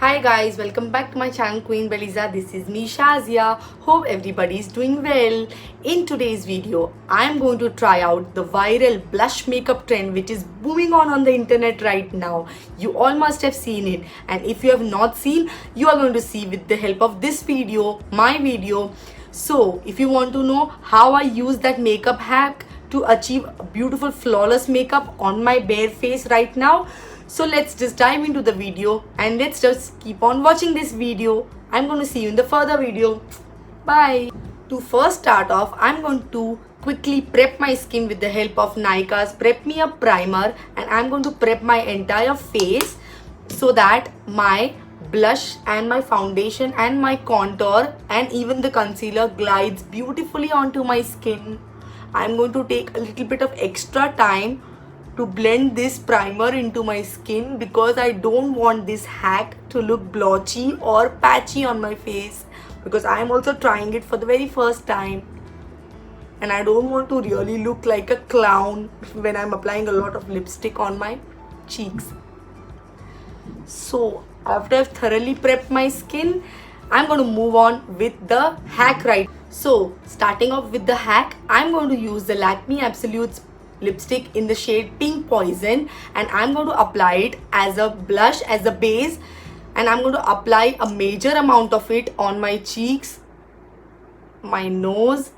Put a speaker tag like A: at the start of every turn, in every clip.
A: Hi guys, welcome back to my channel Queen Beliza. This is me Shazia. Hope everybody is doing well. In today's video, I am going to try out the viral blush makeup trend which is booming on the internet right now. You all must have seen it, and if you have not seen, you are going to see with the help of this video, my video. So if you want to know how I use that makeup hack to achieve a beautiful flawless makeup on my bare face right now, so let's just dive into the video and let's just keep on watching this video. I'm going to see you in the further video. Bye. To first start off, I'm going to quickly prep my skin with the help of Nykaa's Prep Me Up Primer, and I'm going to prep my entire face so that my blush and my foundation and my contour and even the concealer glides beautifully onto my skin. I'm going to take a little bit of extra time to blend this primer into my skin because I don't want this hack to look blotchy or patchy on my face, because I am also trying it for the very first time and I don't want to really look like a clown when I'm applying a lot of lipstick on my cheeks. So after I've thoroughly prepped my skin, I'm going to move on with the hack right. So starting off with the hack, I'm going to use the Lakme Absolute lipstick in the shade Pink Poison, and I'm going to apply it as a blush, as a base, and I'm going to apply a major amount of it on my cheeks, my nose,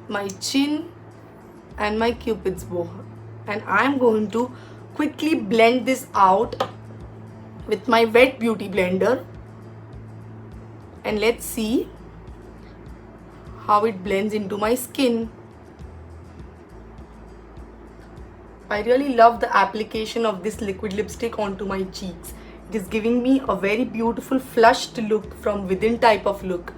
A: my chin and my cupid's bow, and I'm going to quickly blend this out with my wet beauty blender, and let's see how it blends into my skin. I really love the application of this liquid lipstick onto my cheeks. It is giving me a very beautiful flushed look from within type of look.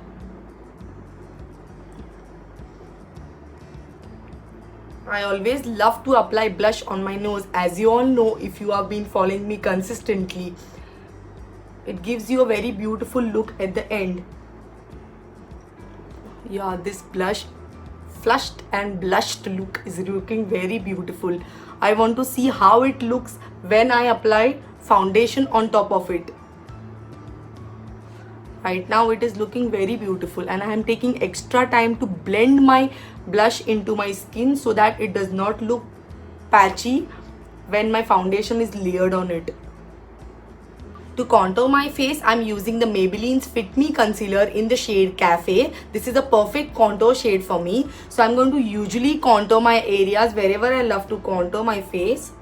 A: I always love to apply blush on my nose, as you all know if you have been following me consistently. It gives you a very beautiful look at the end. Yeah, this blush, flushed and blushed look is looking very beautiful. I want to see how it looks when I apply foundation on top of it. Right now it is looking very beautiful, and I am taking extra time to blend my blush into my skin so that it does not look patchy when my foundation is layered on it. To contour my face, I'm using the Maybelline's Fit Me Concealer in the shade Cafe. This is a perfect contour shade for me. So I'm going to usually contour my areas wherever I love to contour my face.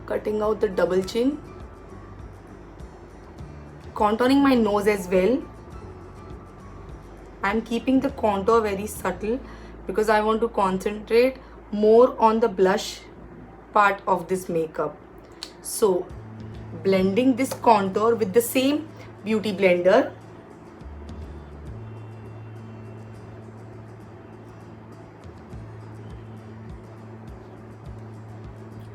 A: Cutting out the double chin. Contouring my nose as well. I'm keeping the contour very subtle because I want to concentrate more on the blush part of this makeup. So blending this contour with the same beauty blender.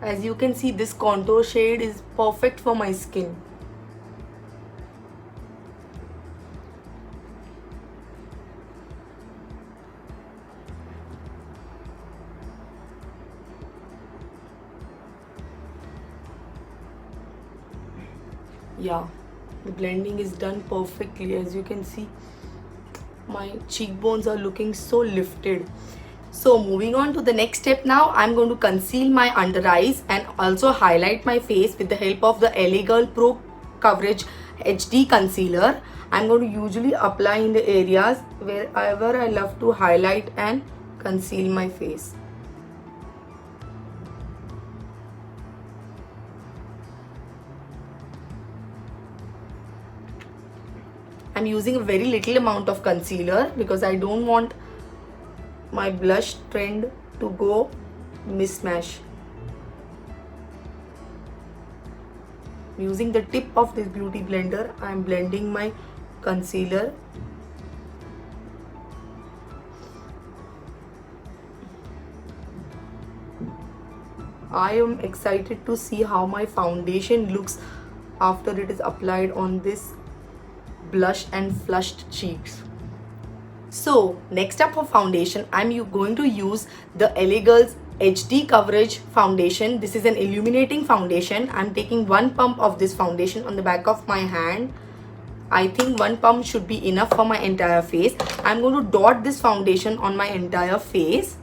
A: As you can see, this contour shade is perfect for my skin. Yeah, the blending is done perfectly. As you can see, my cheekbones are looking so lifted. So moving on to the next step now, I'm going to conceal my under eyes and also highlight my face with the help of the LA Girl Pro Coverage HD Concealer. I'm going to usually apply in the areas wherever I love to highlight and conceal my face. I'm using a very little amount of concealer because I don't want my blush trend to go mismatch. Using the tip of this beauty blender, I'm blending my concealer. I am excited to see how my foundation looks after it is applied on this blush and flushed cheeks. So next up for foundation, going to use the LA Girls HD Coverage Foundation. This is an illuminating foundation. I'm taking one pump of this foundation on the back of my hand. I think one pump should be enough for my entire face. I'm going to dot this foundation on my entire face.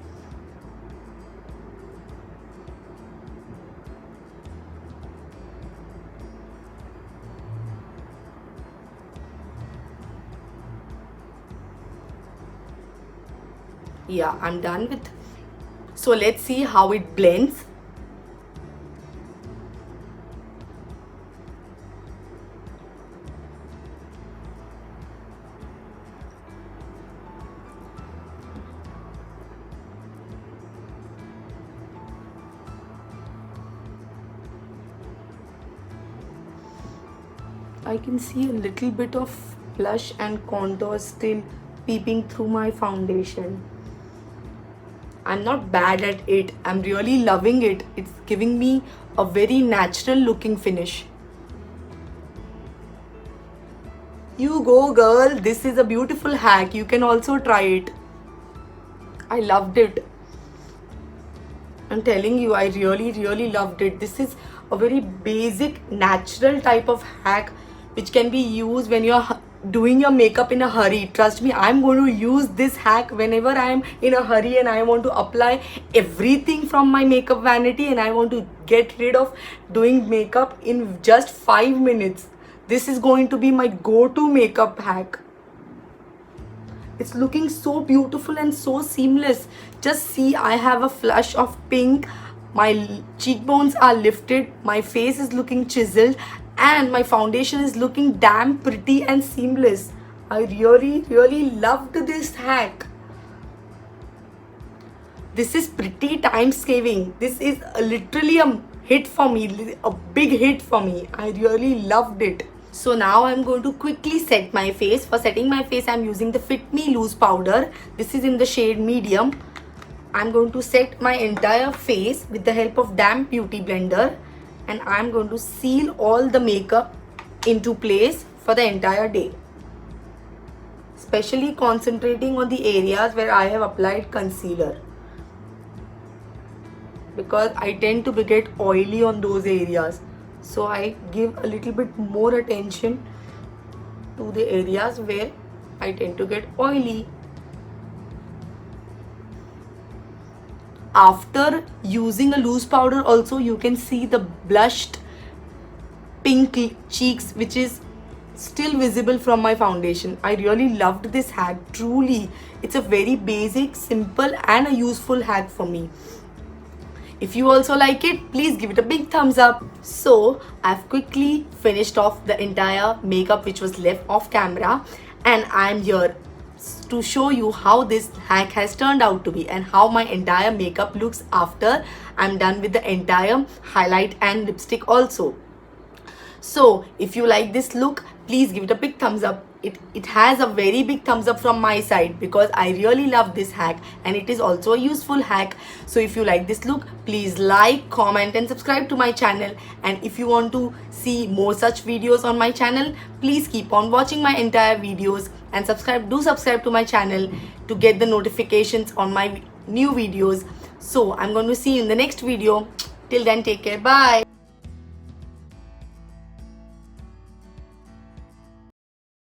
A: Yeah, I'm done with. So let's see how it blends. I can see a little bit of blush and contour still peeping through my foundation. I'm not bad at it. I'm really loving it. It's giving me a very natural looking finish. You go, girl. This is a beautiful hack. You can also try it. I loved it. I'm telling you, I really loved it. This is a very basic, natural type of hack which can be used when you're doing your makeup in a hurry. Trust me, I'm going to use this hack whenever I'm in a hurry and I want to apply everything from my makeup vanity and I want to get rid of doing makeup in just 5 minutes. This is going to be my go-to makeup hack. It's looking so beautiful and so seamless. Just see, I have a flush of pink. My cheekbones are lifted. My face is looking chiseled. And my foundation is looking damn pretty and seamless. I really loved this hack. This is pretty time saving. This is literally a hit for me. A big hit for me. I really loved it. So now I'm going to quickly set my face. For setting my face, I'm using the Fit Me Loose powder. This is in the shade medium. I'm going to set my entire face with the help of damp beauty blender. And I'm going to seal all the makeup into place for the entire day. Especially concentrating on the areas where I have applied concealer. Because I tend to get oily on those areas. So I give a little bit more attention to the areas where I tend to get oily. After using a loose powder also, you can see the blushed pink cheeks which is still visible from my foundation. I really loved this hack, truly. It's a very basic, simple and a useful hack for me. If you also like it, please give it a big thumbs up. So I've quickly finished off the entire makeup which was left off camera, and I'm here to show you how this hack has turned out to be and how my entire makeup looks after I'm done with the entire highlight and lipstick also. So if you like this look, please give it a big thumbs up. It has a very big thumbs up from my side because I really love this hack and it is also a useful hack. So if you like this look, please like, comment and subscribe to my channel. And if you want to see more such videos on my channel, please keep on watching my entire videos and do subscribe to my channel to get the notifications on my new videos. So I'm going to see you in the next video. Till then, take care. Bye.